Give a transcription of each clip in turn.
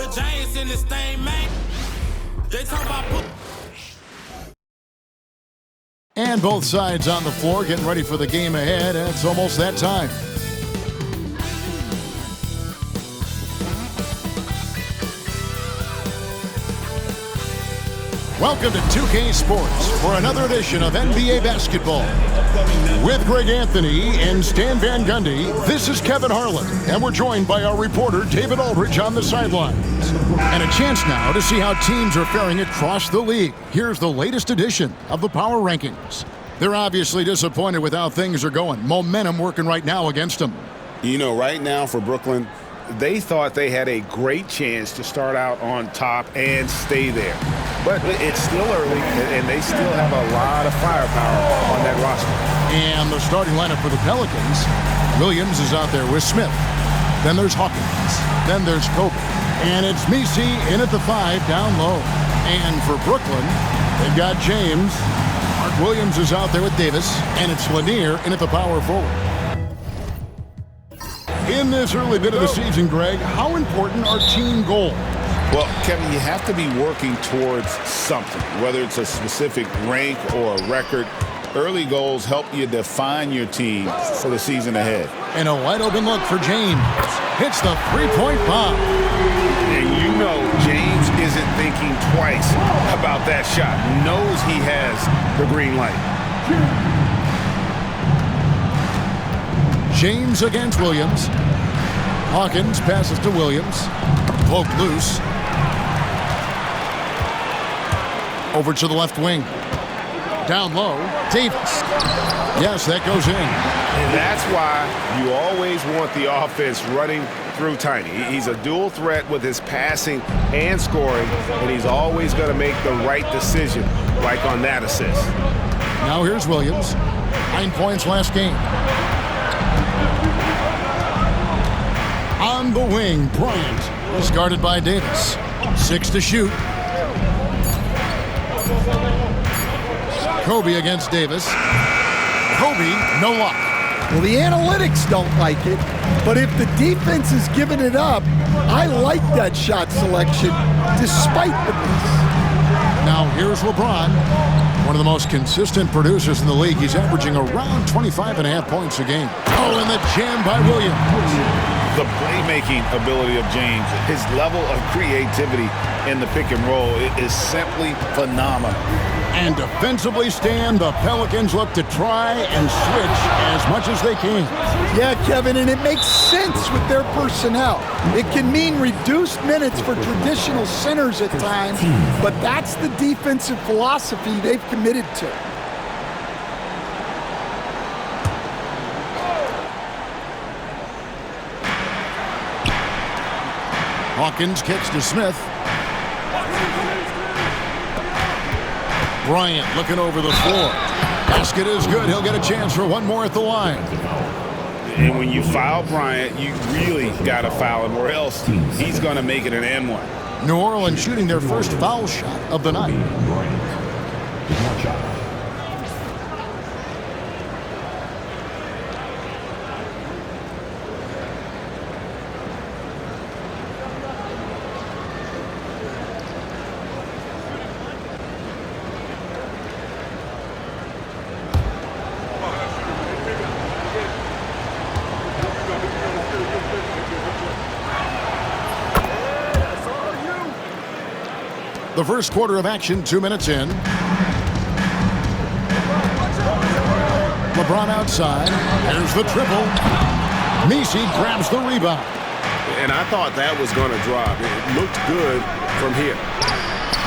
the Giants in this thing, man. They talk about And both sides on the floor getting ready for the game ahead, and it's almost that time. Welcome to 2K Sports for another edition of NBA basketball. With Greg Anthony and Stan Van Gundy, this is Kevin Harlan, and we're joined by our reporter David Aldridge on the sidelines. And a chance now to see how teams are faring across the league. Here's the latest edition of the Power Rankings. They're obviously disappointed with how things are going. Momentum working right now against them. You know, right now for Brooklyn, they thought they had a great chance to start out on top and stay there. But it's still early, and they still have a lot of firepower on that roster. And the starting lineup for the Pelicans, Williams is out there with Smith. Then there's Hawkins. Then there's Kobe. And it's Messi in at the 5 down low. And for Brooklyn, they've got James. Mark Williams is out there with Davis. And it's Lanier in at the power forward. In this early bit of the season, Greg, how important are team goals? Well, Kevin, you have to be working towards something, whether it's a specific rank or a record. Early goals help you define your team for the season ahead. And a wide-open look for James. Hits the three-point bomb. And you know James isn't thinking twice about that shot. Knows he has the green light. James against Williams. Hawkins passes to Williams. Poked loose. Over to the left wing. Down low, Davis. Yes, that goes in. And that's why you always want the offense running through Tiny. He's a dual threat with his passing and scoring, and he's always going to make the right decision, like on that assist. Now here's Williams. 9 points last game. On the wing, Bryant is guarded by Davis. 6 to shoot. Kobe against Davis. Kobe, no luck. Well, the analytics don't like it, but if the defense is giving it up, I like that shot selection despite the miss. Now here's LeBron, one of the most consistent producers in the league. He's averaging around 25.5 points a game. Oh, and the jam by Williams. The playmaking ability of James, his level of creativity in the pick and roll is simply phenomenal. And defensively, Stan, the Pelicans look to try and switch as much as they can. Yeah, Kevin, and it makes sense with their personnel. It can mean reduced minutes for traditional centers at times, but that's the defensive philosophy they've committed to. Hawkins kicks to Smith. Bryant looking over the floor. Basket is good. He'll get a chance for one more at the line. And when you foul Bryant, you really got to foul him, or else he's going to make it an and-one. New Orleans shooting their first foul shot of the night. The first quarter of action, 2 minutes in. LeBron outside. There's the triple. Messi grabs the rebound. And I thought that was going to drop. It looked good from here.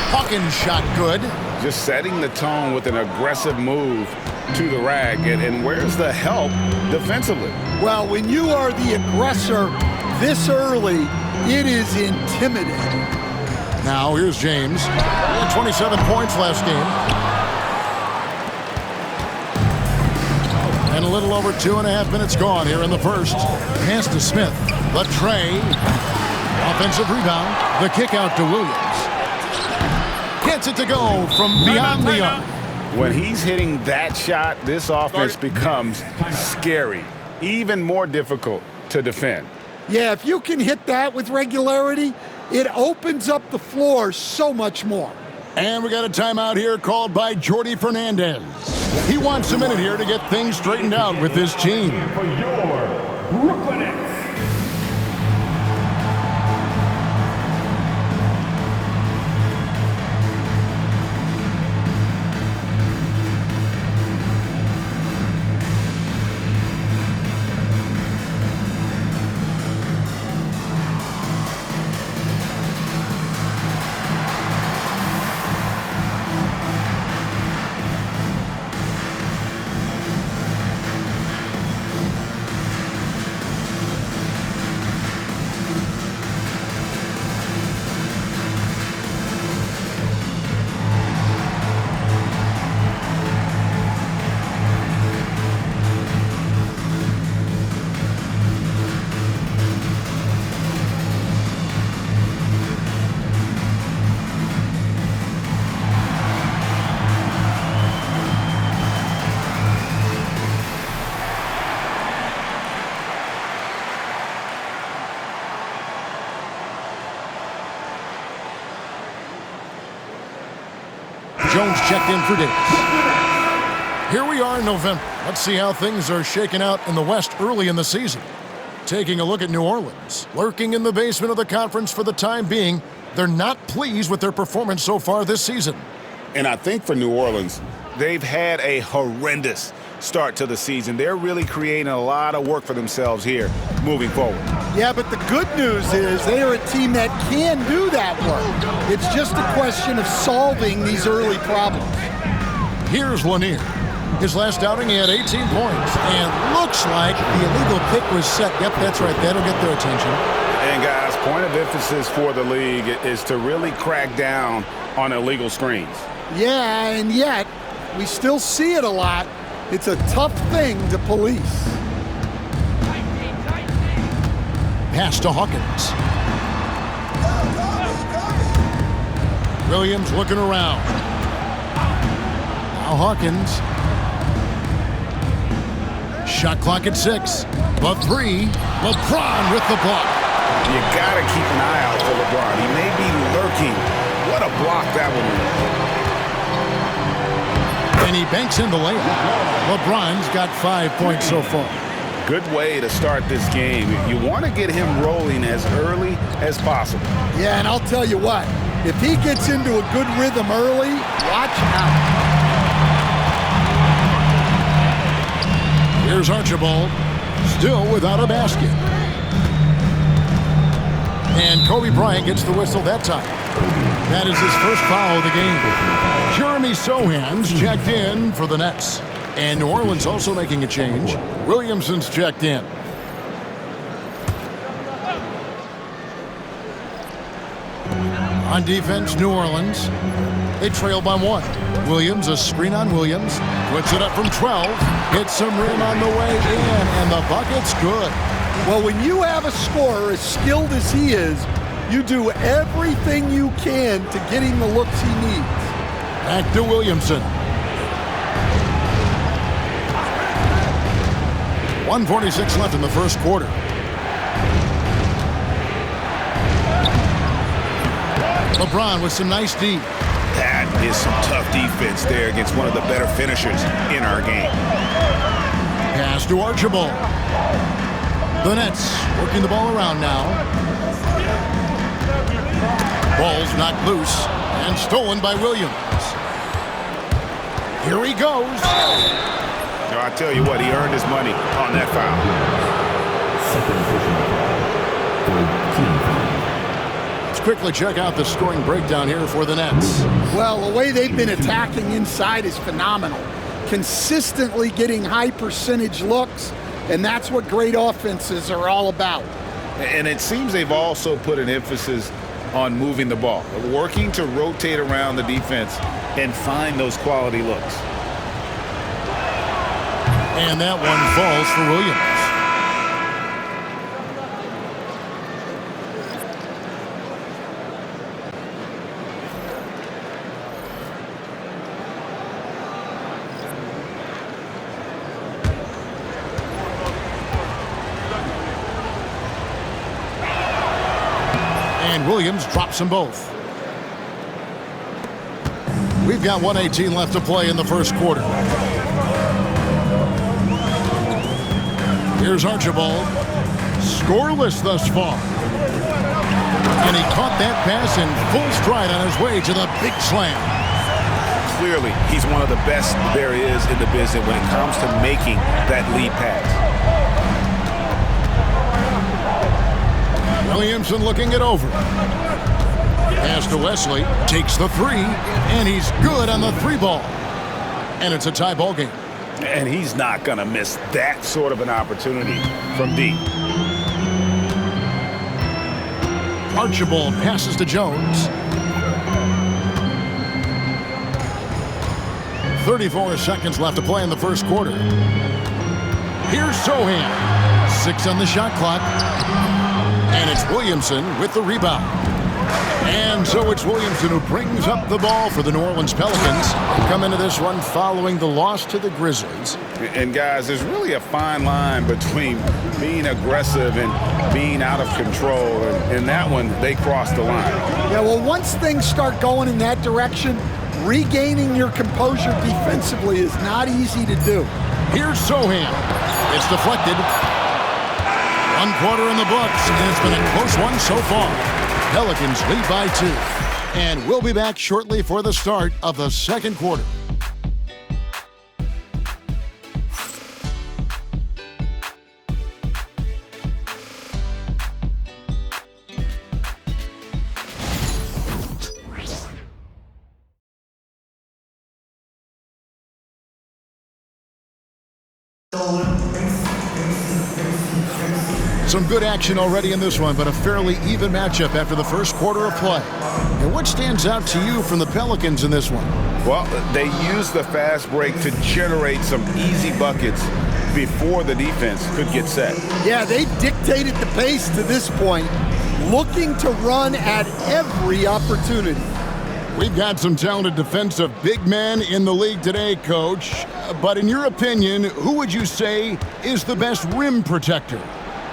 Hawkins shot good. Just setting the tone with an aggressive move to the rack. And where's the help defensively? Well, when you are the aggressor this early, it is intimidating. Now here's James. 27 points last game. And a little over 2.5 minutes gone here in the first. Pass to Smith. The tray. Offensive rebound. The kick out to Williams. Gets it to go from beyond the arc. When he's hitting that shot, this offense becomes scary. Even more difficult to defend. Yeah, if you can hit that with regularity, it opens up the floor so much more. And we got a timeout here called by Jordi Fernandez. He wants a minute here to get things straightened out with his team. For your Brooklyn Nets. Jones checked in for Davis. Here we are in November. Let's see how things are shaking out in the West early in the season. Taking a look at New Orleans. Lurking in the basement of the conference for the time being, they're not pleased with their performance so far this season. And I think for New Orleans, they've had a horrendous start to the season. They're really creating a lot of work for themselves here moving forward. Yeah, but the good news is they are a team that can do that work. It's just a question of solving these early problems. Here's Lanier. His last outing, he had 18 points. And looks like the illegal pick was set. Yep, that's right. That'll get their attention. And guys, point of emphasis for the league is to really crack down on illegal screens. Yeah, and yet we still see it a lot. It's a tough thing to police. Pass to Hawkins. Williams looking around. Now Hawkins. Shot clock at 6. The 3. LeBron with the block. You gotta keep an eye out for LeBron. He may be lurking. What a block that would be. And he banks in the layup. LeBron's got 5 points so far. Good way to start this game. You want to get him rolling as early as possible. Yeah, and I'll tell you what, if he gets into a good rhythm early, watch out. Here's Archibald, still without a basket. And Kobe Bryant gets the whistle that time. That is his first foul of the game. Jeremy Sohan's checked in for the Nets. And New Orleans also making a change. Williamson's checked in. On defense, New Orleans. They trail by 1. Williams, a screen on Williams. Puts it up from 12. Hits some rim on the way in. And the bucket's good. Well, when you have a scorer as skilled as he is, you do everything you can to get him the looks he needs. Back to Williamson. 1:46 left in the first quarter. LeBron with some nice D. That is some tough defense there against one of the better finishers in our game. Pass to Archibald. The Nets working the ball around now. Ball's knocked loose and stolen by Williams. Here he goes. I tell you what, he earned his money on that foul. Let's quickly check out the scoring breakdown here for the Nets. Well, the way they've been attacking inside is phenomenal. Consistently getting high percentage looks, and that's what great offenses are all about. And it seems they've also put an emphasis on moving the ball, working to rotate around the defense and find those quality looks. And that one falls for Williams. And And Williams drops them both. We've got 1:18 left to play in the first quarter. Here's Archibald. Scoreless thus far. And he caught that pass in full stride on his way to the big slam. Clearly, he's one of the best there is in the business when it comes to making that lead pass. Williamson looking it over. Pass to Wesley. Takes the three. And he's good on the three ball. And it's a tie ball game. And he's not going to miss that sort of an opportunity from deep. Archibald passes to Jones. 34 seconds left to play in the first quarter. Here's Sohan. 6 on the shot clock. And it's Williamson with the rebound. And so it's Williamson who brings up the ball for the New Orleans Pelicans, who come into this one following the loss to the Grizzlies. And guys, there's really a fine line between being aggressive and being out of control. And in that one, they crossed the line. Yeah, well, once things start going in that direction, regaining your composure defensively is not easy to do. Here's Sohan. It's deflected. 1 quarter in the books, and it's been a close one so far. Pelicans lead by 2. And we'll be back shortly for the start of the second quarter. Some good action already in this one, but a fairly even matchup after the first quarter of play. And what stands out to you from the Pelicans in this one? Well, they used the fast break to generate some easy buckets before the defense could get set. Yeah, they dictated the pace to this point, looking to run at every opportunity. We've got some talented defensive big men in the league today, Coach. But in your opinion, who would you say is the best rim protector?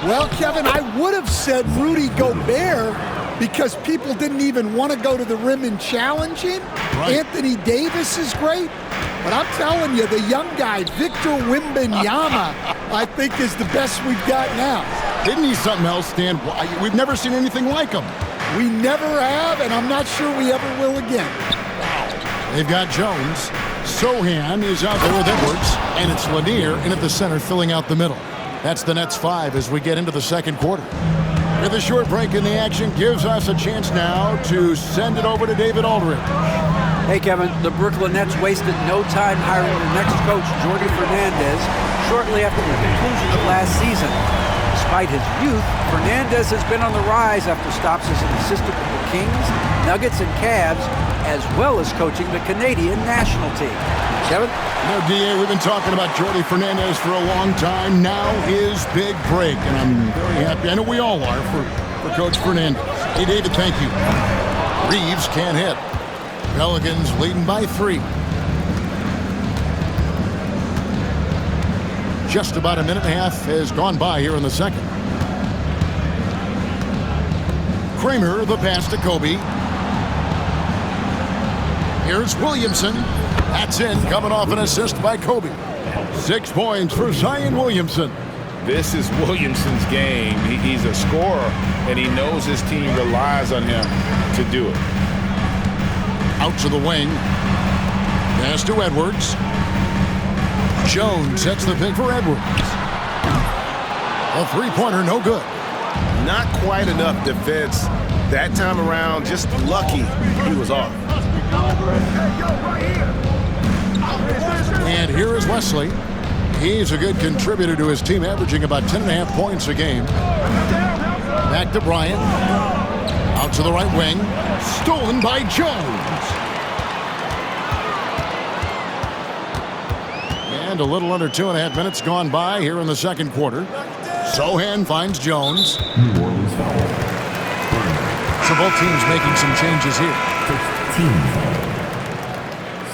Well, Kevin, I would have said Rudy Gobert because people didn't even want to go to the rim and challenge him. Right. Anthony Davis is great. But I'm telling you, the young guy, Victor Wembanyama, I think is the best we've got now. Isn't he something else, Stan? We've never seen anything like him. We never have, and I'm not sure we ever will again. They've got Jones. Sohan is out there with Edwards, and it's Lanier in at the center filling out the middle. That's the Nets 5 as we get into the second quarter. With a short break in the action gives us a chance now to send it over to David Aldridge. Hey, Kevin, the Brooklyn Nets wasted no time hiring their next coach, Jordi Fernandez, shortly after the conclusion of last season. Despite his youth, Fernandez has been on the rise after stops as an assistant with the Kings, Nuggets, and Cavs, as well as coaching the Canadian national team. Kevin? You know, DA, we've been talking about Jordi Fernandez for a long time. Now his big break, and I'm very happy. I know we all are for Coach Fernandez. Hey, David, thank you. Reeves can't hit. Pelicans leading by 3. Just about a minute and a half has gone by here in the second. Kramer, the pass to Kobe. Here's Williamson. That's in, coming off an assist by Kobe. 6 points for Zion Williamson. This is Williamson's game. He's a scorer, and he knows his team relies on him to do it. Out to the wing. Pass to Edwards. Jones sets the pick for Edwards. A three-pointer, no good. Not quite enough defense that time around. Just lucky he was off. And here is Wesley. He's a good contributor to his team, averaging about 10.5 points a game. Back to Bryant. Out to the right wing. Stolen by Jones. And a little under 2.5 minutes gone by here in the second quarter. Sohan finds Jones. New Orleans foul. So both teams making some changes here. Team foul.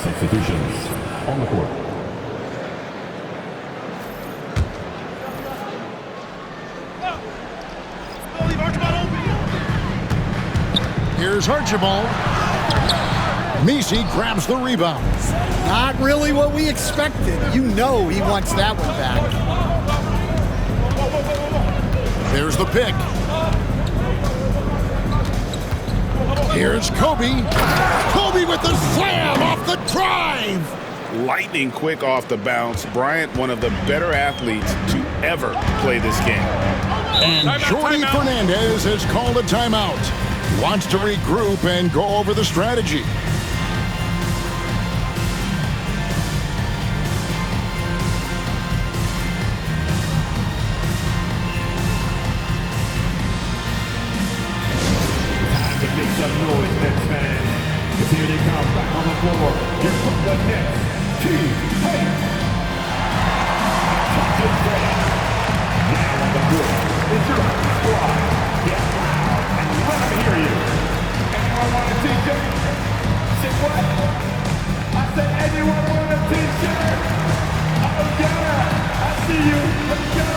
Substitutions on the court. Here's Archibald. Messi grabs the rebound. Not really what we expected. You know he wants that one back. There's the pick. Here's Kobe. Kobe with the slam off the drive. Lightning quick off the bounce. Bryant, one of the better athletes to ever play this game. And Jordy Fernandez has called a timeout. Wants to regroup and go over the strategy. Some noise, Nets fans. 'Cause here they come back on the floor. Here from the Nets. Team. Hey. Now on the floor. It's your squad. Get loud and let me hear you. Anyone want a t-shirt? Say what? I said anyone want a t-shirt? Oh yeah. I see you. Let's go.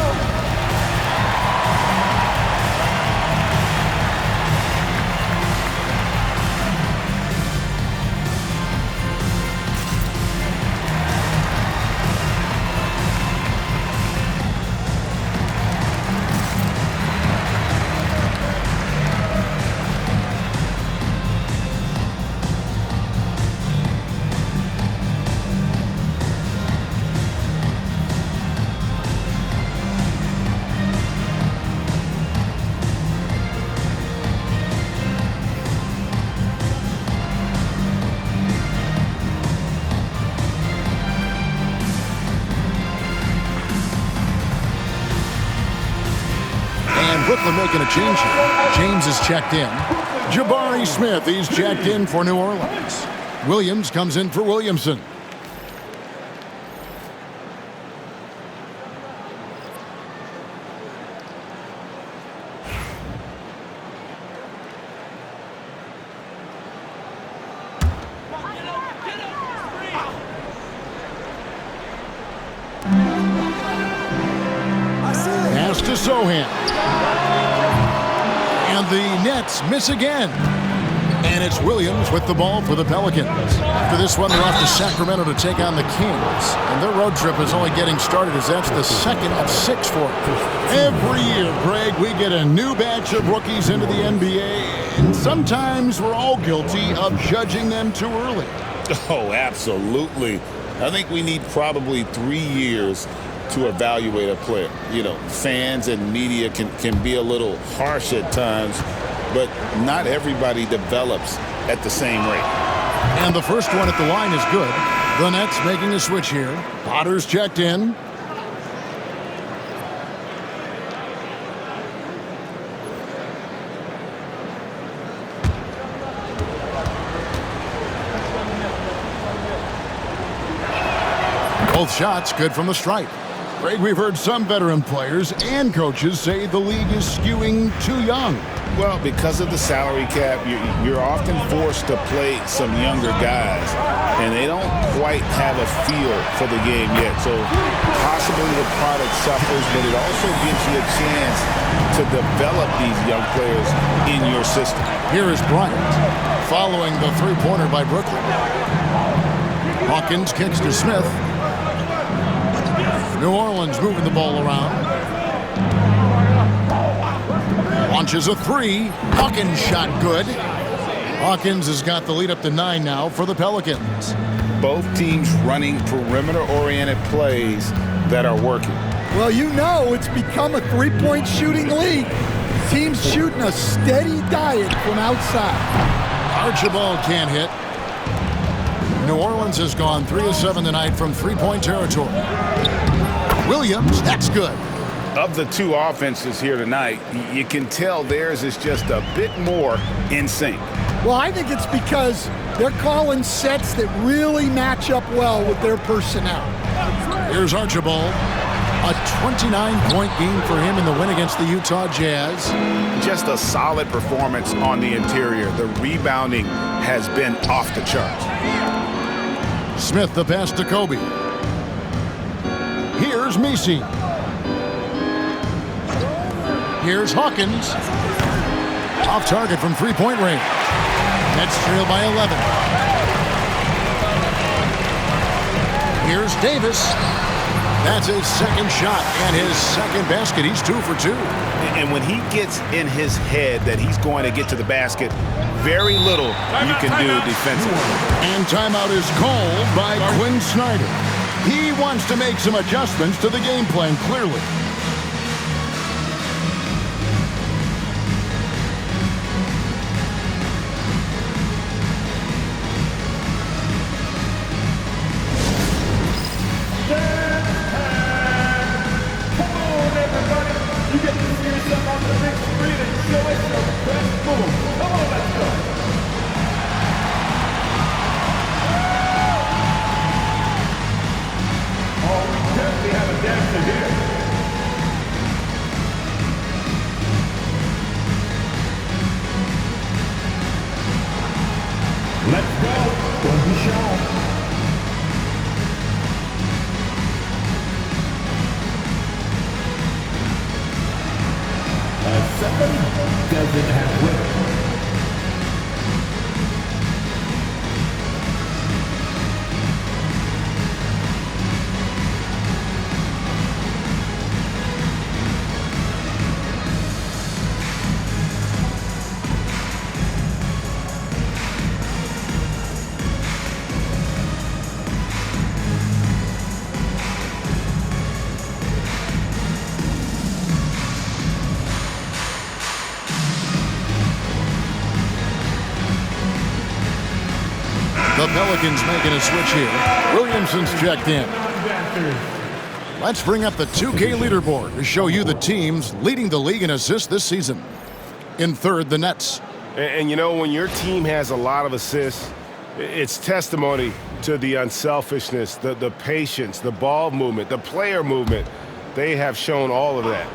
Brooklyn making a change here. James is checked in. Jabari Smith, he's checked in for New Orleans. Williams comes in for Williamson. Pass to Sohan. And the Nets miss again. And it's Williams with the ball for the Pelicans. After this one, they're off to Sacramento to take on the Kings. And their road trip is only getting started as that's the second of 6 for them. Every year, Greg, we get a new batch of rookies into the NBA. And sometimes we're all guilty of judging them too early. Oh, absolutely. I think we need probably 3 years to evaluate a player. You know, fans and media can be a little harsh at times, but not everybody develops at the same rate. And the first one at the line is good. The Nets making a switch here. Potter's checked in. Both shots good from the stripe. Greg, we've heard some veteran players and coaches say the league is skewing too young. Well, because of the salary cap, you're often forced to play some younger guys, and they don't quite have a feel for the game yet. So possibly the product suffers, but it also gives you a chance to develop these young players in your system. Here is Bryant following the three-pointer by Brooklyn. Hawkins kicks to Smith. New Orleans moving the ball around. Launches a three. Hawkins shot good. Hawkins has got the lead up to 9 now for the Pelicans. Both teams running perimeter-oriented plays that are working. Well, you know it's become a three-point shooting league. Teams shooting a steady diet from outside. Archibald can't hit. New Orleans has gone 3 of 7 tonight from three-point territory. Williams, that's good. Of the two offenses here tonight, you can tell theirs is just a bit more in sync. Well, I think it's because they're calling sets that really match up well with their personnel. Here's Archibald. A 29-point game for him in the win against the Utah Jazz. Just a solid performance on the interior. The rebounding has been off the charts. Smith the pass to Kobe. Here's Messi. Here's Hawkins. Off target from three-point range. Nets trail by 11. Here's Davis. That's his second shot and his second basket. He's 2 for 2. And when he gets in his head that he's going to get to the basket, very little you can do defensively. And timeout is called by Quinn Snyder. He wants to make some adjustments to the game plan, clearly. Let's go. Don't be shown. Somebody doesn't have rhythm. The Pelicans making a switch here. Williamson's checked in. Let's bring up the 2K leaderboard to show you the teams leading the league in assists this season. In third, the Nets. And you know, when your team has a lot of assists, it's testimony to the unselfishness, the patience, the ball movement, the player movement. They have shown all of that.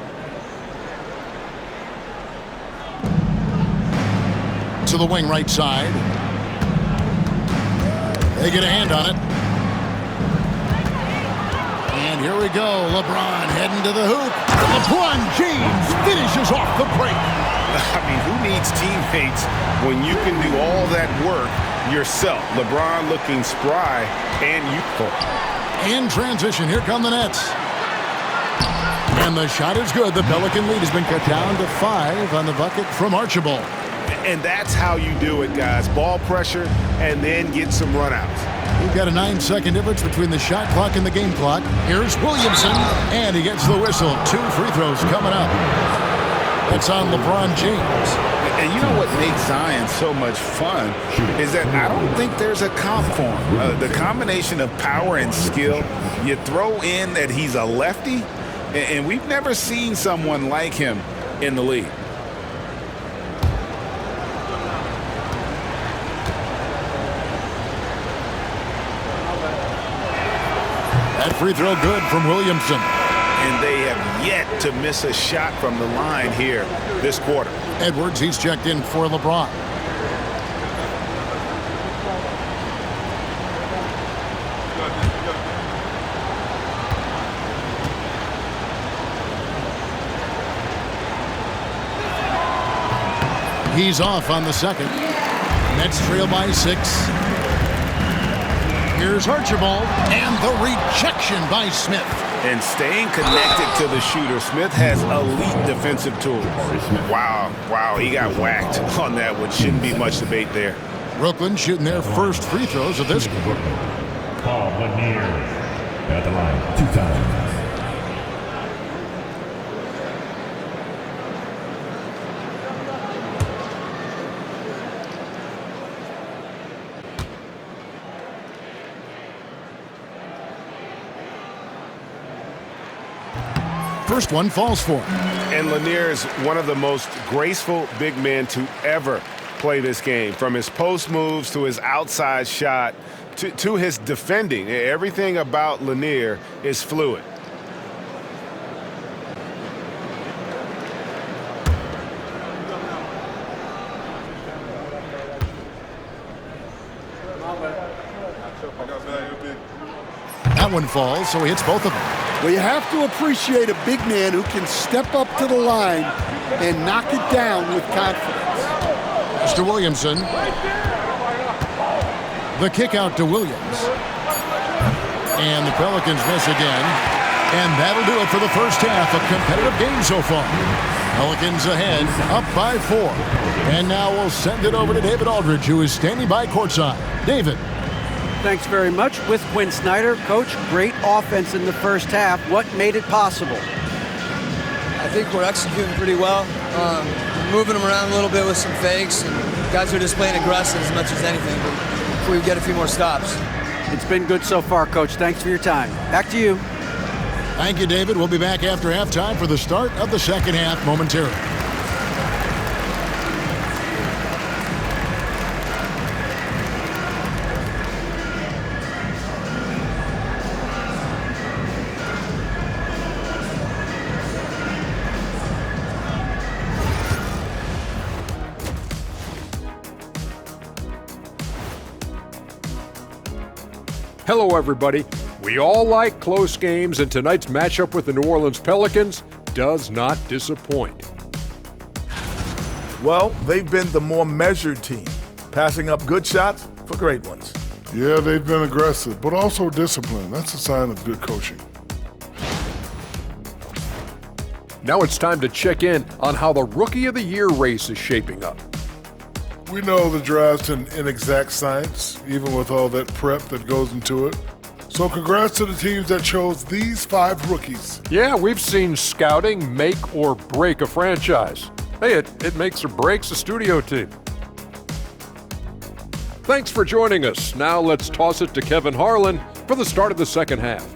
To the wing right side. They get a hand on it. And here we go. LeBron heading to the hoop. LeBron James finishes off the break. I mean, who needs teammates when you can do all that work yourself? LeBron looking spry and youthful. In transition, here come the Nets. And the shot is good. The Pelican lead has been cut down to 5 on the bucket from Archibald. And that's how you do it, guys. Ball pressure and then get some runouts. We've got a 9-second difference between the shot clock and the game clock. Here's Williamson, and he gets the whistle. 2 free throws coming up. That's on LeBron James. And you know what makes Zion so much fun is that I don't think there's a comp for him. The combination of power and skill, you throw in that he's a lefty, and we've never seen someone like him in the league. That free throw good from Williamson. And they have yet to miss a shot from the line here this quarter. Edwards, he's checked in for LeBron. He's off on the second. Nets trail by 6. Here's Archibald, and the rejection by Smith. And staying connected to the shooter, Smith has elite defensive tools. Wow, he got whacked on that one. Shouldn't be much debate there. Brooklyn shooting their first free throws of this quarter. Paul Lanier at the line 2 times. First one falls for him. And Lanier is one of the most graceful big men to ever play this game. From his post moves to his outside shot to his defending. Everything about Lanier is fluid. That one falls, so he hits both of them. Well, you have to appreciate a big man who can step up to the line and knock it down with confidence. pass to Williamson. The kick out to Williams. And the Pelicans miss again. And that'll do it for the first half. A competitive game so far. Pelicans ahead, up by 4. And now we'll send it over to David Aldridge, who is standing by courtside. David. Thanks very much. With Quinn Snyder, Coach, great offense in the first half. What made it possible? I think we're executing pretty well. Moving them around a little bit with some fakes. And guys are just playing aggressive as much as anything. But we get a few more stops. It's been good so far, Coach. Thanks for your time. Back to you. Thank you, David. We'll be back after halftime for the start of the second half momentarily. Hello, everybody. We all like close games, and tonight's matchup with the New Orleans Pelicans does not disappoint. Well, they've been the more measured team, passing up good shots for great ones. Yeah, they've been aggressive, but also disciplined. That's a sign of good coaching. Now it's time to check in on how the Rookie of the Year race is shaping up. We know the draft's an inexact science, even with all that prep that goes into it. So congrats to the teams that chose these 5 rookies. Yeah, we've seen scouting make or break a franchise. Hey, it makes or breaks a studio team. Thanks for joining us. Now let's toss it to Kevin Harlan for the start of the second half.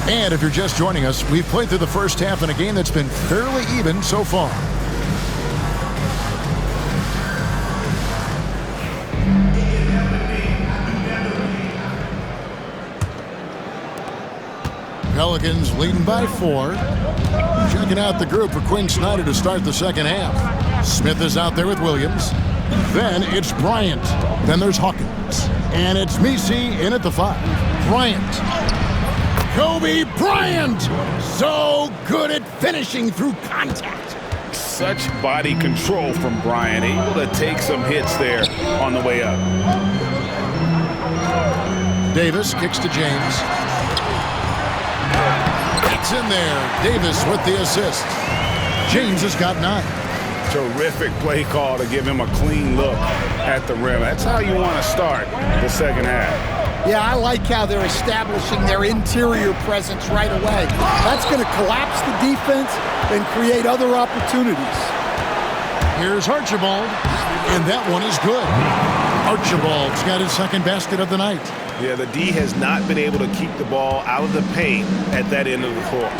And if you're just joining us, we've played through the first half in a game that's been fairly even so far. Pelicans leading by 4. Checking out the group for Quinn Snyder to start the second half. Smith is out there with Williams. Then it's Bryant. Then there's Hawkins. And it's Messi in at the 5. Bryant. Kobe Bryant, so good at finishing through contact. Such body control from Bryant, able to take some hits there on the way up. Davis kicks to James. It's in there. Davis with the assist. James has got 9. Terrific play call to give him a clean look at the rim. That's how you want to start the second half. Yeah, I like how they're establishing their interior presence right away. That's going to collapse the defense and create other opportunities. Here's Archibald, and that one is good. Archibald's got his second basket of the night. Yeah, the D has not been able to keep the ball out of the paint at that end of the court.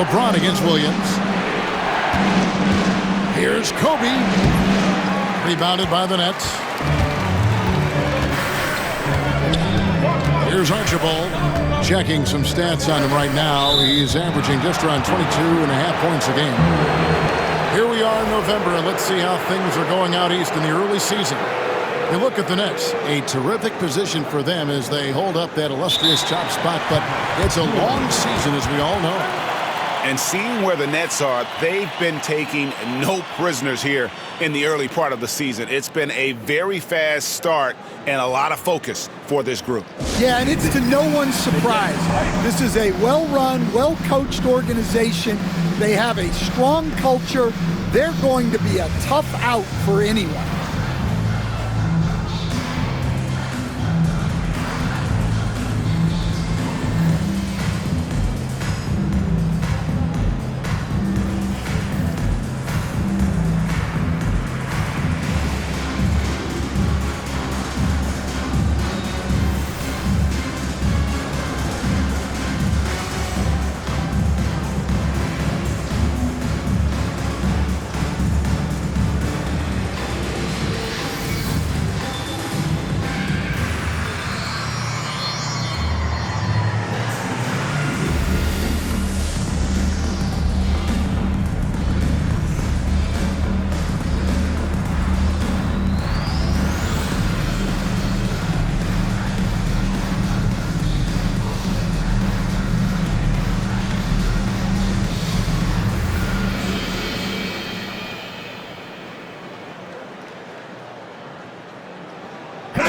LeBron against Williams. Here's Kobe. Rebounded by the Nets. Here's Archibald. Checking some stats on him right now. He's averaging just around 22.5 points a game. Here we are in November, and let's see how things are going out east in the early season. You look at the Nets, a terrific position for them as they hold up that illustrious top spot, but it's a long season, as we all know. And seeing where the Nets are, they've been taking no prisoners here in the early part of the season. It's been a very fast start and a lot of focus for this group. Yeah, and it's to no one's surprise. This is a well-run, well-coached organization. They have a strong culture. They're going to be a tough out for anyone.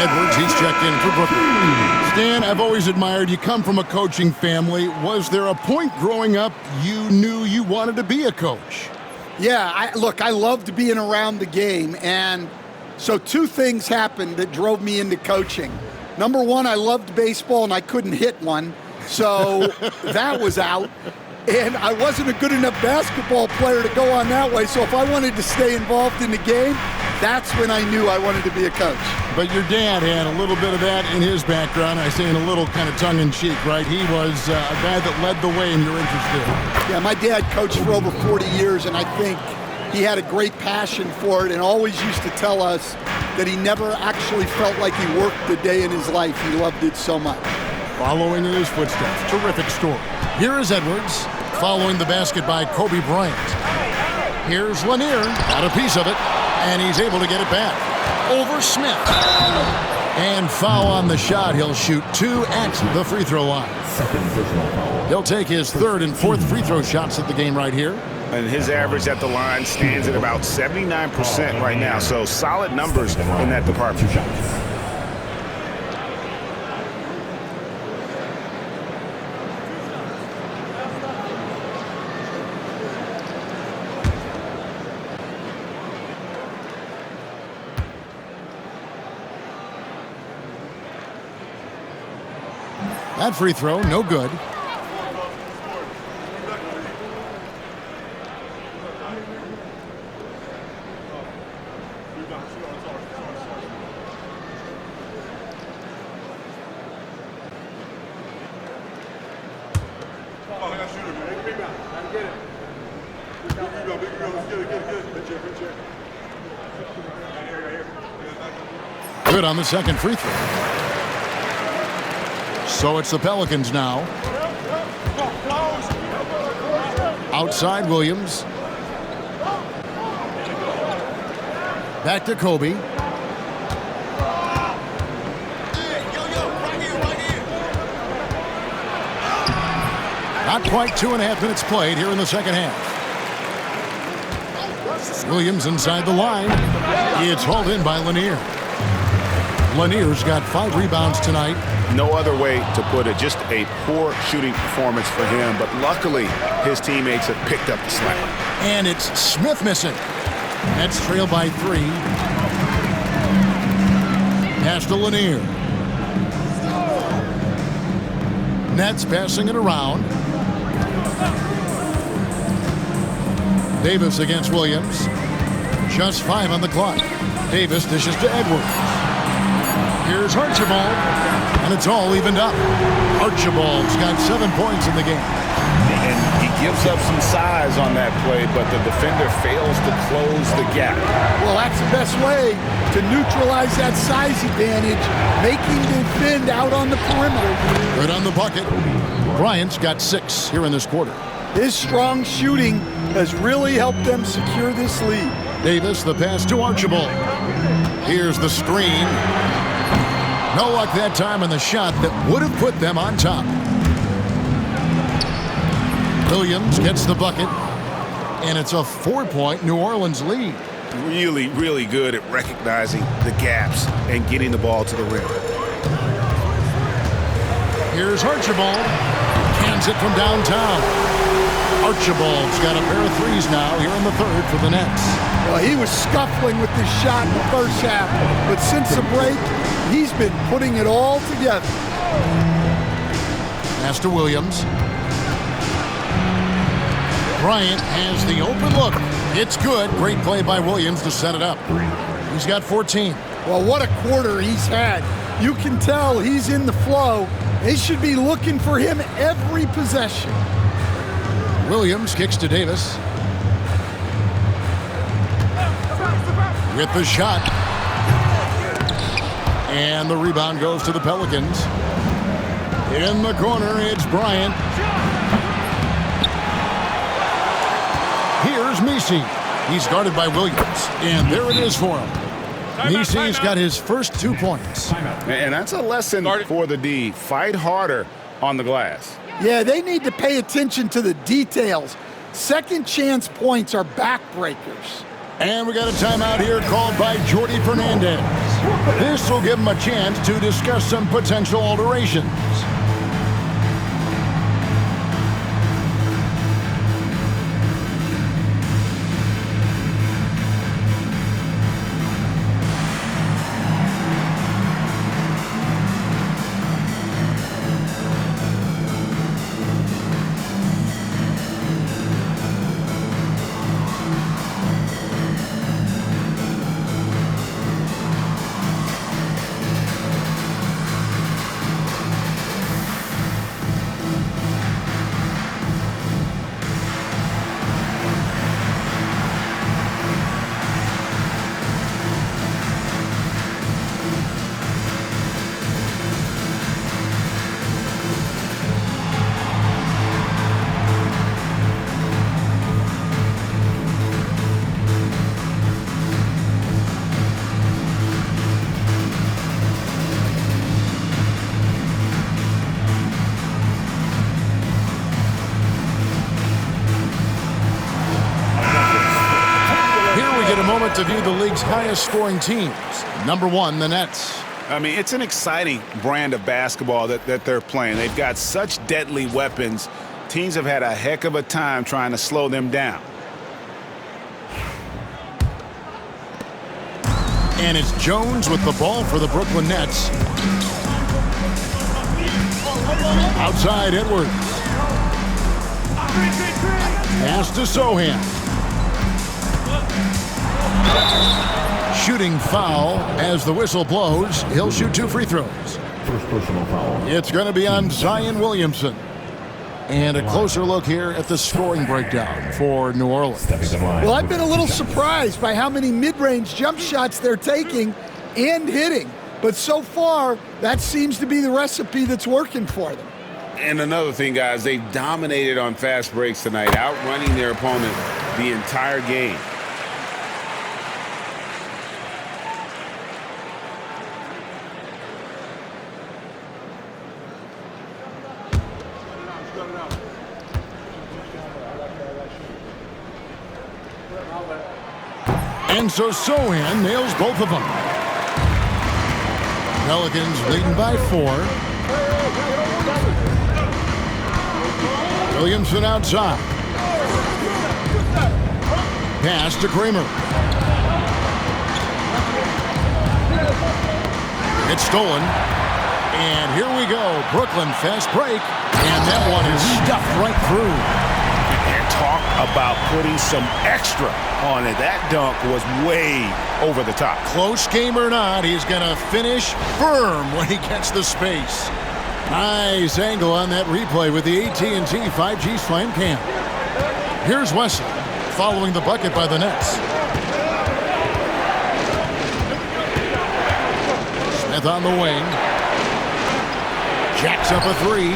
Edwards, he's checked in for Brooklyn. Stan, I've always admired you. Come from a coaching family. Was there a point growing up you knew you wanted to be a coach? Yeah, I loved being around the game, and so two things happened that drove me into coaching. Number one, I loved baseball, and I couldn't hit one, so that was out. And I wasn't a good enough basketball player to go on that way, so if I wanted to stay involved in the game, that's when I knew I wanted to be a coach. But your dad had a little bit of that in his background. I say in a little kind of tongue-in-cheek, right? He was a guy that led the way in your interest there. Yeah, my dad coached for over 40 years, and I think he had a great passion for it and always used to tell us that he never actually felt like he worked a day in his life. He loved it so much. Following in his footsteps. Terrific story. Here is Edwards, following the basket by Kobe Bryant. Here's Lanier, got a piece of it, and he's able to get it back. Over Smith. And foul on the shot. He'll shoot 2 at the free throw line. He'll take his 3rd and 4th free throw shots at the game right here. And his average at the line stands at about 79% right now, so solid numbers in that department. That free throw, no good. Good on the second free throw. So it's the Pelicans now. Outside Williams. Back to Kobe. Not quite 2.5 minutes played here in the second half. Williams inside the line. It's hauled in by Lanier. Lanier's got 5 rebounds tonight. No other way to put it. Just a poor shooting performance for him, but luckily his teammates have picked up the slack. And it's Smith missing. Nets trail by 3. Pass to Lanier. Nets passing it around. Davis against Williams. Just 5 on the clock. Davis dishes to Edwards. Here's Archibald, and it's all evened up. Archibald's got 7 points in the game. And he gives up some size on that play, but the defender fails to close the gap. Well, that's the best way to neutralize that size advantage, making the defend out on the perimeter. Good on the bucket. Bryant's got 6 here in this quarter. His strong shooting has really helped them secure this lead. Davis, the pass to Archibald. Here's the screen. No luck that time on the shot that would have put them on top. Williams gets the bucket, and it's a 4-point New Orleans lead. Really, really good at recognizing the gaps and getting the ball to the rim. Here's Archibald. Cans it from downtown. Archibald's got a pair of 3s now here in the 3rd for the Nets. Well, he was scuffling with this shot in the first half, but since the break, he's been putting it all together. Pass to Williams. Bryant has the open look. It's good. Great play by Williams to set it up. He's got 14. Well, what a quarter he's had. You can tell he's in the flow. They should be looking for him every possession. Williams kicks to Davis. With the shot. And the rebound goes to the Pelicans. In the corner, it's Bryant. Here's Messi. He's guarded by Williams. And there it is for him. Messi's got his first 2 points. And that's a lesson for the D. Fight harder on the glass. Yeah, they need to pay attention to the details. Second chance points are backbreakers. And we got a timeout here called by Jordi Fernandez. This will give him a chance to discuss some potential alterations. To view the league's highest scoring teams. Number one, the Nets. I mean, it's an exciting brand of basketball that they're playing. They've got such deadly weapons. Teams have had a heck of a time trying to slow them down. And it's Jones with the ball for the Brooklyn Nets. Outside Edwards. Pass to Sohan. Shooting foul as the whistle blows. He'll shoot 2 free throws. First personal foul. It's going to be on Zion Williamson. And a closer look here at the scoring breakdown for New Orleans. Well, I've been a little surprised by how many mid-range jump shots they're taking and hitting. But so far, that seems to be the recipe that's working for them. And another thing, guys, they've dominated on fast breaks tonight, outrunning their opponent the entire game. And so Sohan nails both of them. Pelicans leading by 4. Williamson outside. Pass to Kramer. It's stolen. And here we go. Brooklyn fast break. And that one is stuffed right through. And talk about putting some extra on it. That dunk was way over the top. Close game or not, he's going to finish firm when he gets the space. Nice angle on that replay with the AT&T 5G Slam Cam. Here's Wesley following the bucket by the Nets. Smith on the wing. Jacks up a 3.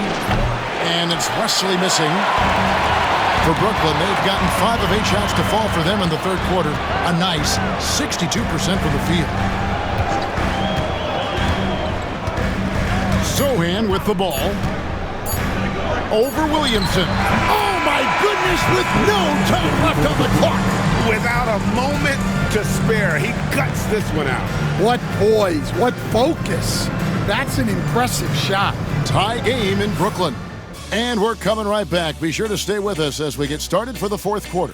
And it's Wesley missing. For Brooklyn, they've gotten 5 of 8 shots to fall for them in the third quarter. A nice 62% from the field. Sohan with the ball. Over Williamson. Oh my goodness, with no time left on the clock. Without a moment to spare, he guts this one out. What poise, what focus. That's an impressive shot. Tie game in Brooklyn. And we're coming right back. Be sure to stay with us as we get started for the fourth quarter.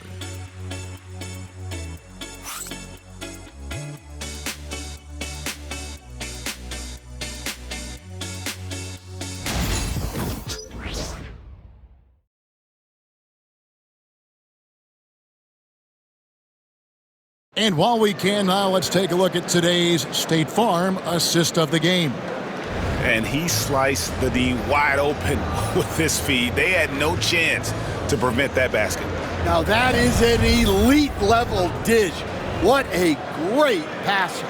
And while we can now, let's take a look at today's State Farm assist of the game. And he sliced the D wide open with his feed. They had no chance to prevent that basket. Now that is an elite level dish. What a great passer.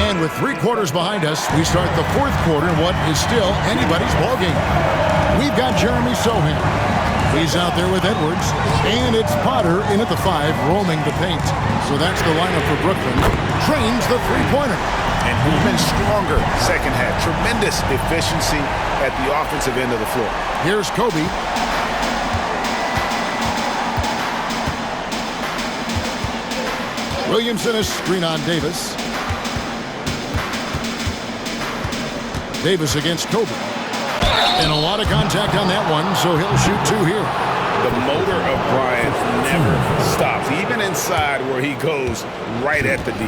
And with 3 quarters behind us, we start the fourth quarter in what is still anybody's ballgame. We've got Jeremy Sohan. He's out there with Edwards, and it's Potter in at the 5, roaming the paint. So that's the lineup for Brooklyn. Trains the three-pointer. and even stronger second half. Tremendous efficiency at the offensive end of the floor. Here's Kobe. Williamson is screen on Davis. Davis against Kobe. And a lot of contact on that one, so he'll shoot two here. The motor of Bryant never stops, even inside where he goes right at the D.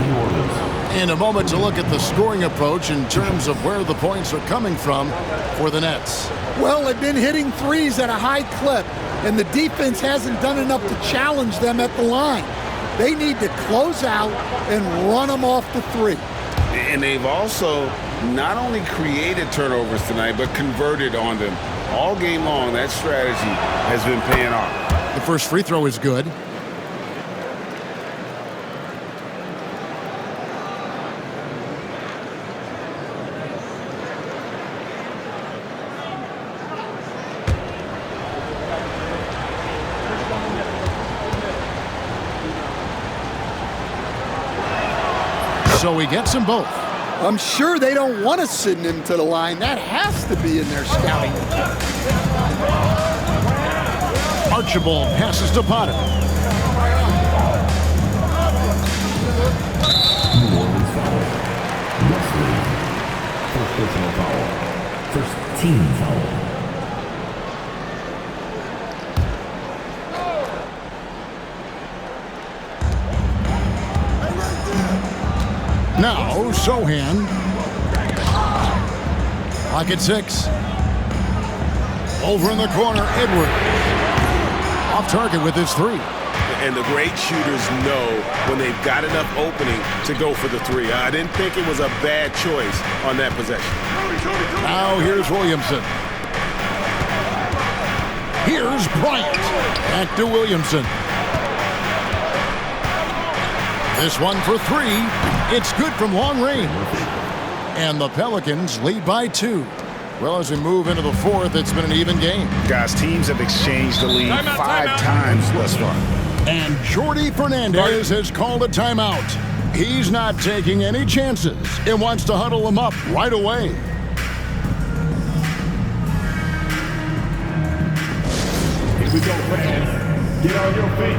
And a moment to look at the scoring approach in terms of where the points are coming from for the Nets. Well, they've been hitting threes at a high clip, and the defense hasn't done enough to challenge them at the line. They need to close out and run them off the three. And they've also not only created turnovers tonight, but converted on them. All game long, that strategy has been paying off. The first free throw is good. So he gets them both. I'm sure they don't want to send him to the line. That has to be in their scouting. Archibald passes to Potter. First personal foul. First team foul. Now, Sohan. Pocket six. Over in the corner, Edwards. Off target with his three. And the great shooters know when they've got enough opening to go for the three. I didn't think it was a bad choice on that possession. Now here's Williamson. Here's Bryant. Back to Williamson. This one for three. It's good from long range. And the Pelicans lead by 2. Well, as we move into the fourth, it's been an even game. Guys, teams have exchanged the lead 5 times thus far. And Jordi Fernandez has called a timeout. He's not taking any chances and wants to huddle them up right away. Here we go, fans. Get on your feet.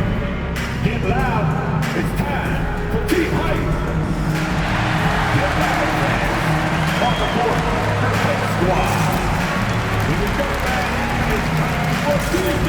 Get loud. It's time for team hype. Get loud, fans. On the court, perfect squad. Here we go, fans. It's time for TJ.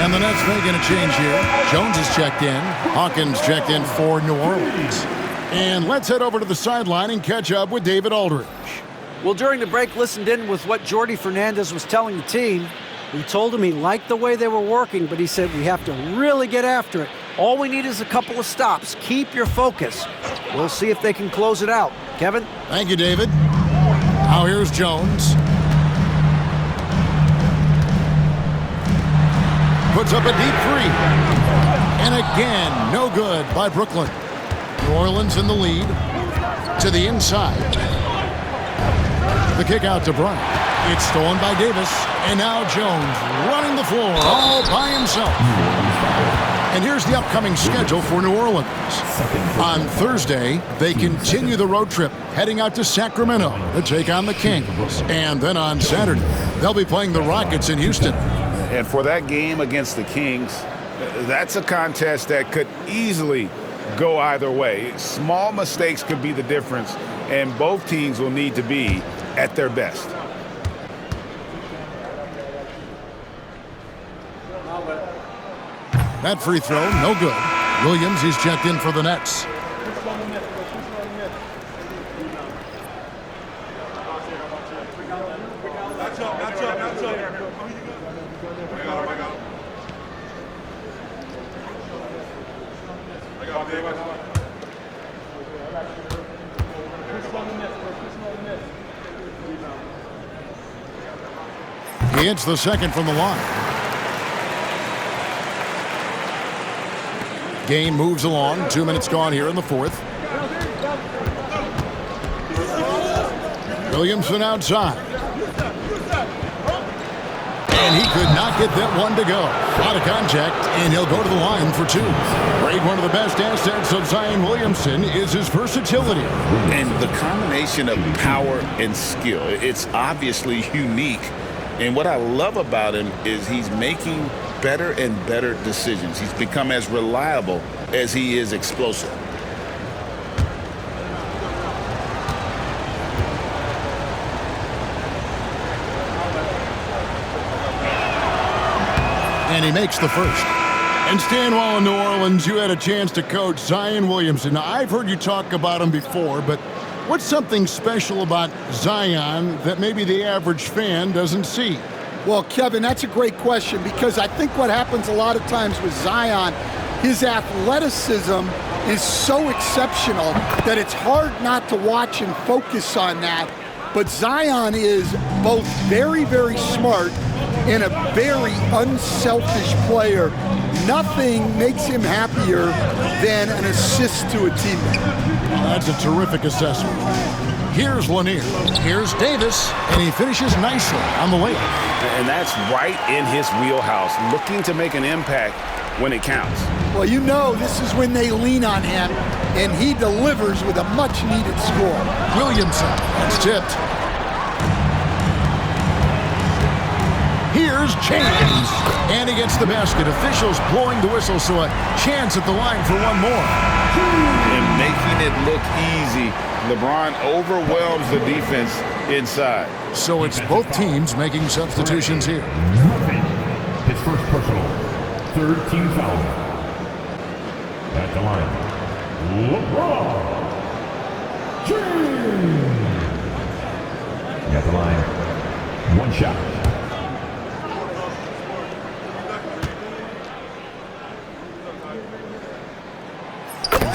And the Nets making a change here. Jones is checked in. Hawkins checked in for New Orleans. And let's head over to the sideline and catch up with David Aldridge. Well, during the break, listened in with what Jordi Fernandez was telling the team. He told him he liked the way they were working, but he said we have to really get after it. All we need is a couple of stops. Keep your focus. We'll see if they can close it out. Kevin? Thank you, David. Now here's Jones. Puts up a deep three. And again, no good by Brooklyn. New Orleans in the lead. To the inside. The kick out to Bron. It's stolen by Davis. And now Jones running the floor all by himself. And here's the upcoming schedule for New Orleans. On Thursday, they continue the road trip, heading out to Sacramento to take on the Kings. And then on Saturday, they'll be playing the Rockets in Houston. And for that game against the Kings, that's a contest that could easily go either way. Small mistakes could be the difference, and both teams will need to be at their best. That free throw, no good. Williams is checked in for the Nets. He hits the second from the line. Game moves along. 2 minutes gone here in the fourth. Williamson outside. And he could not get that one to go. Out of contact, and he'll go to the line for two. Great, one of the best assets of Zion Williamson is his versatility. And the combination of power and skill, it's obviously unique. And what I love about him is he's making better and better decisions. He's become as reliable as he is explosive. And he makes the first. And Stan, while in New Orleans, you had a chance to coach Zion Williamson. Now, I've heard you talk about him before, but what's something special about Zion that maybe the average fan doesn't see? Well, Kevin, that's a great question, because I think what happens a lot of times with Zion, his athleticism is so exceptional that it's hard not to watch and focus on that. But Zion is both very, very smart and a very unselfish player. Nothing makes him happier than an assist to a teammate. That's a terrific assessment. Here's Lanier. Here's Davis, and he finishes nicely on the layup. And that's right in his wheelhouse, looking to make an impact when it counts. Well, you know this is when they lean on him, and he delivers with a much-needed score. Williamson is tipped. Here's James, and he gets the basket. Officials blowing the whistle, so a chance at the line for one more. And making it look easy, LeBron overwhelms the defense inside. So it's both teams making substitutions here. His first personal, third team foul. At the line, LeBron James. At the line, one shot.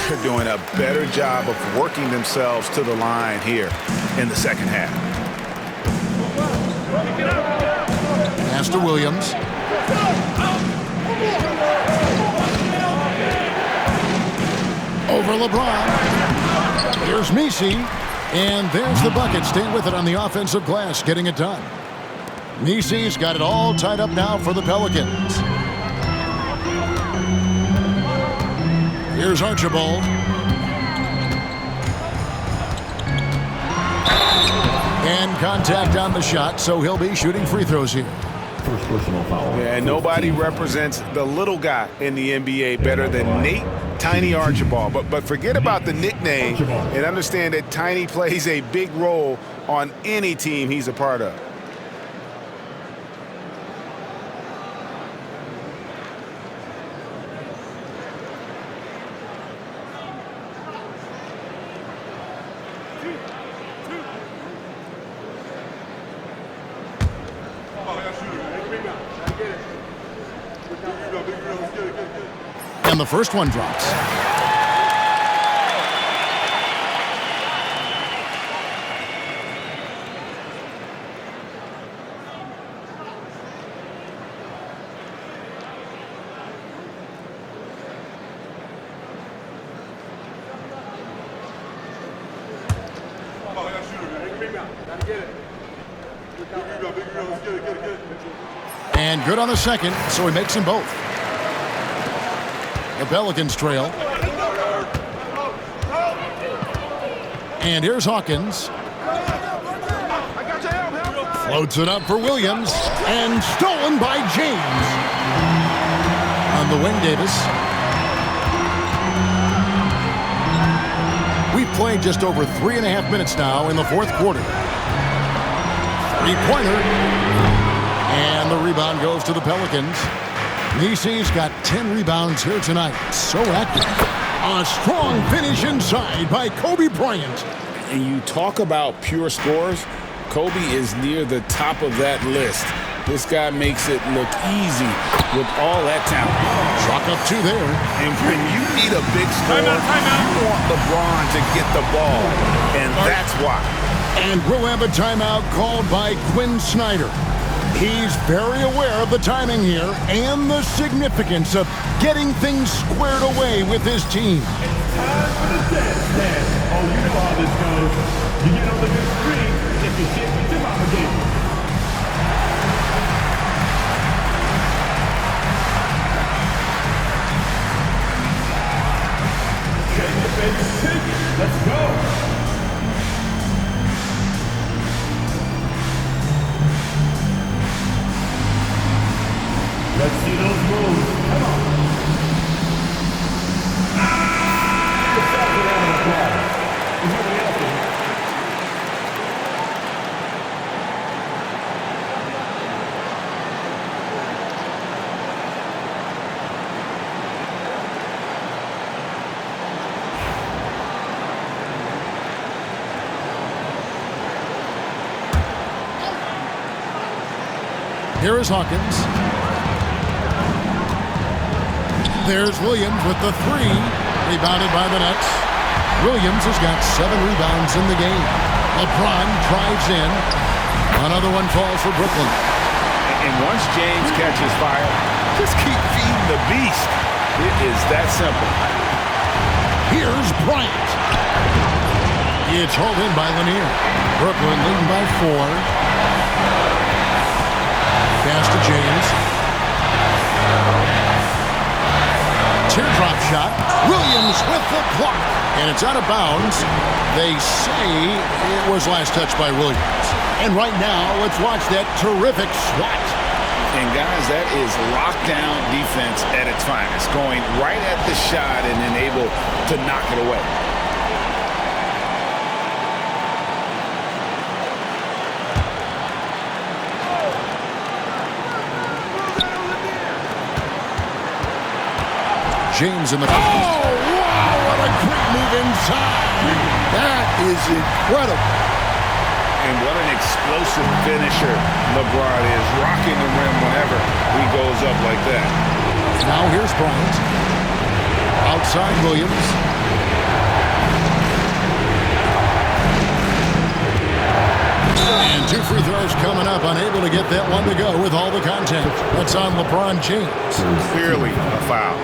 They're doing a better job of working themselves to the line here in the second half. Pass to Williams. Over LeBron. Here's Messi. And there's the bucket. Staying with it on the offensive glass, getting it done. Messi's got it all tied up now for the Pelicans. Here's Archibald. And contact on the shot, so he'll be shooting free throws here. First personal foul. Yeah, nobody represents the little guy in the NBA better than Nate Tiny Archibald. But forget about the nickname and understand that Tiny plays a big role on any team he's a part of. And the first one drops. And good on the second, so he makes them both. The Pelicans trail. And here's Hawkins. Floats it up for Williams. And stolen by James. On the wing, Davis. We've played just over 3.5 minutes now in the fourth quarter. Three-pointer. And the rebound goes to the Pelicans. Niecy's got 10 rebounds here tonight. So active. A strong finish inside by Kobe Bryant. And you talk about pure scores, Kobe is near the top of that list. This guy makes it look easy with all that talent. Chalk up 2 there. And when you need a big score, you want LeBron to get the ball, and that's why. And we'll have a timeout called by Quinn Snyder. He's very aware of the timing here and the significance of getting things squared away with his team. It's time for the dance. Oh, you know how this goes. You get on the good streak if you hit with your obligation. Shake it, baby, shake it. Let's go. Let's see those moves. Come on. Give yourself a round of applause. Is everybody else in? Here is Hawkins. There's Williams with the 3, rebounded by the Nets. Williams has got 7 rebounds in the game. LeBron drives in. Another one falls for Brooklyn. And once James catches fire, just keep feeding the beast. It is that simple. Here's Bryant. It's hauled in by Lanier. Brooklyn leading by 4. Pass to James. Teardrop shot. Williams with the block. And it's out of bounds. They say it was last touched by Williams. And right now, let's watch that terrific swat. And guys, that is lockdown defense at its finest. Going right at the shot and then able to knock it away. James in the... Oh, wow, what a quick move inside. That is incredible. And what an explosive finisher LeBron is, rocking the rim whenever he goes up like that. Now here's Bryant. Outside Williams. And 2 free throws coming up, unable to get that one to go with all the contact. That's on LeBron James. Clearly a foul.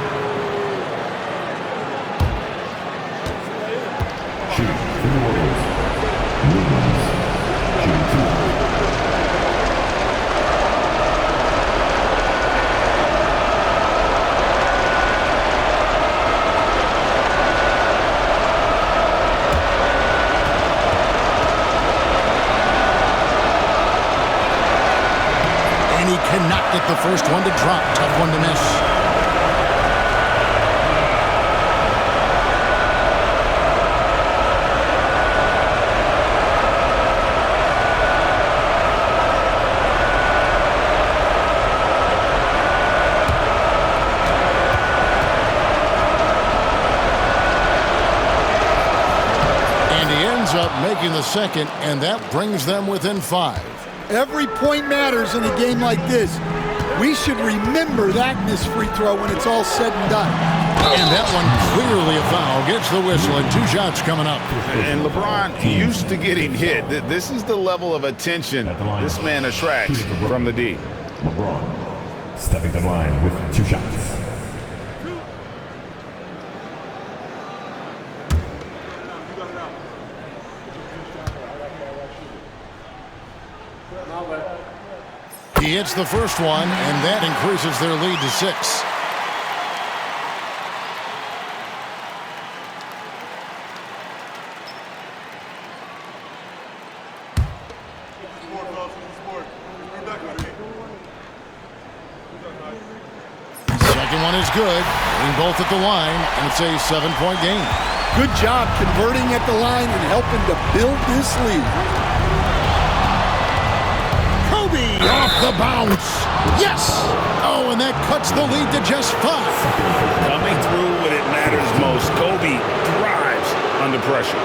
And he cannot get the first one to drop. Tough one to miss. Up making the second, and that brings them within 5. Every point matters in a game like this. We should remember that missed free throw when it's all said and done. And that one clearly a foul. Gets the whistle, and 2 shots coming up. And LeBron used to getting hit. This is the level of attention this man attracts from the D. LeBron stepping the line with 2 shots. He hits the first one, and that increases their lead to 6. Second one is good. Being both at the line, and it's a 7-point game. Good job converting at the line and helping to build this lead. Kobe Off the bounce. Yes! Oh, and that cuts the lead to just 5. Coming through when it matters most. Kobe thrives under pressure.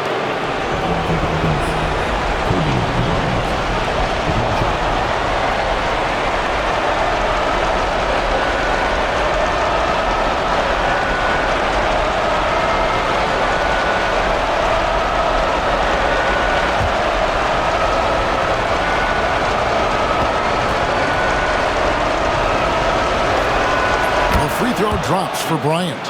Free throw drops for Bryant.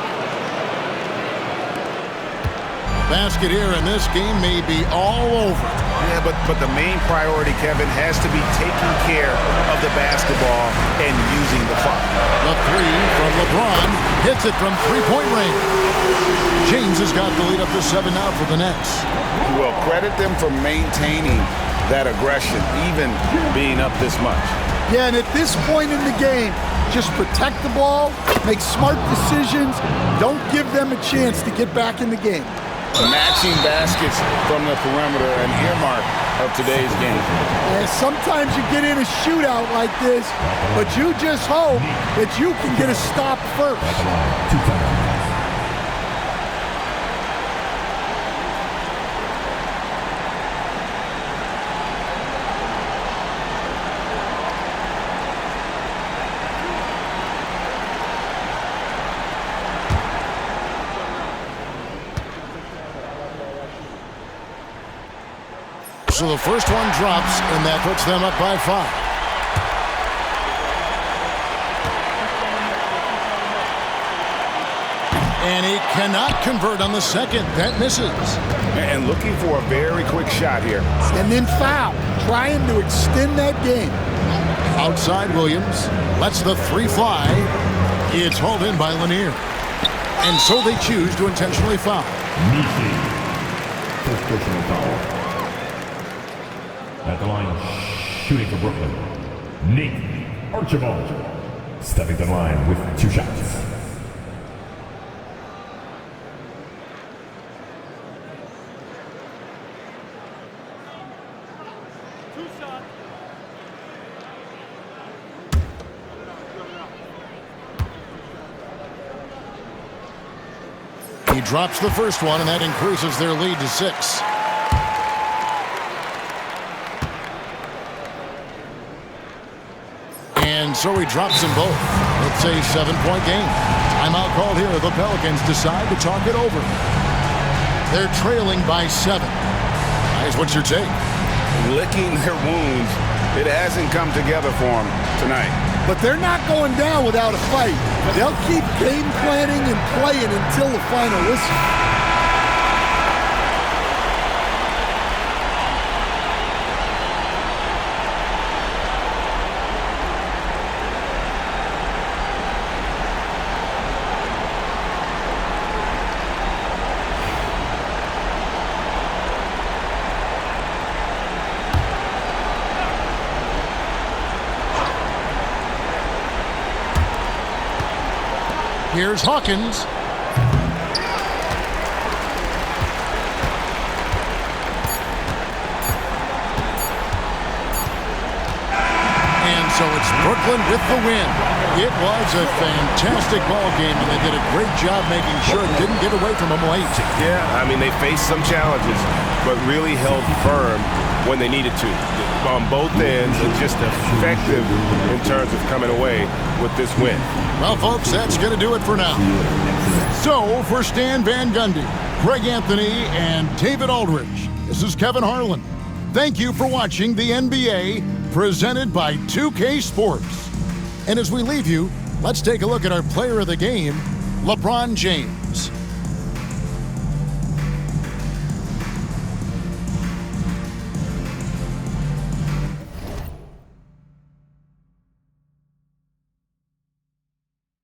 Basket here, and this game may be all over. Yeah, but the main priority, Kevin, has to be taking care of the basketball and using the clock. The three from LeBron hits it from three-point range. James has got the lead up to 7 now for the Nets. Well, credit them for maintaining that aggression, even being up this much. Yeah, and at this point in the game, just protect the ball, make smart decisions, don't give them a chance to get back in the game. Matching baskets from the perimeter, an earmark of today's game. And sometimes you get in a shootout like this, but you just hope that you can get a stop first. So the first one drops, and that puts them up by 5. And he cannot convert on the second. That misses. And looking for a very quick shot here. And then foul, trying to extend that game. Outside Williams lets the 3 fly. It's hauled in by Lanier. And so they choose to intentionally foul. First personal foul. At the line, shooting for Brooklyn, Nate Archibald. Stepping to the line with 2 shots. He drops the first one, and that increases their lead to 6. And so he drops them both. It's a 7-point game. Timeout called here. The Pelicans decide to talk it over. They're trailing by 7. Guys, what's your take? Licking their wounds. It hasn't come together for them tonight. But they're not going down without a fight. They'll keep game planning and playing until the final whistle. Here's Hawkins. And so it's Brooklyn with the win. It was a fantastic ball game, and they did a great job making sure it didn't get away from them late. Yeah, I mean, they faced some challenges, but really held firm when they needed to on both ends, and just effective in terms of coming away with this win. Well, folks, that's going to do it for now. So, for Stan Van Gundy, Greg Anthony, and David Aldridge, this is Kevin Harlan. Thank you for watching the NBA, presented by 2K Sports. And as we leave you, let's take a look at our player of the game, LeBron James.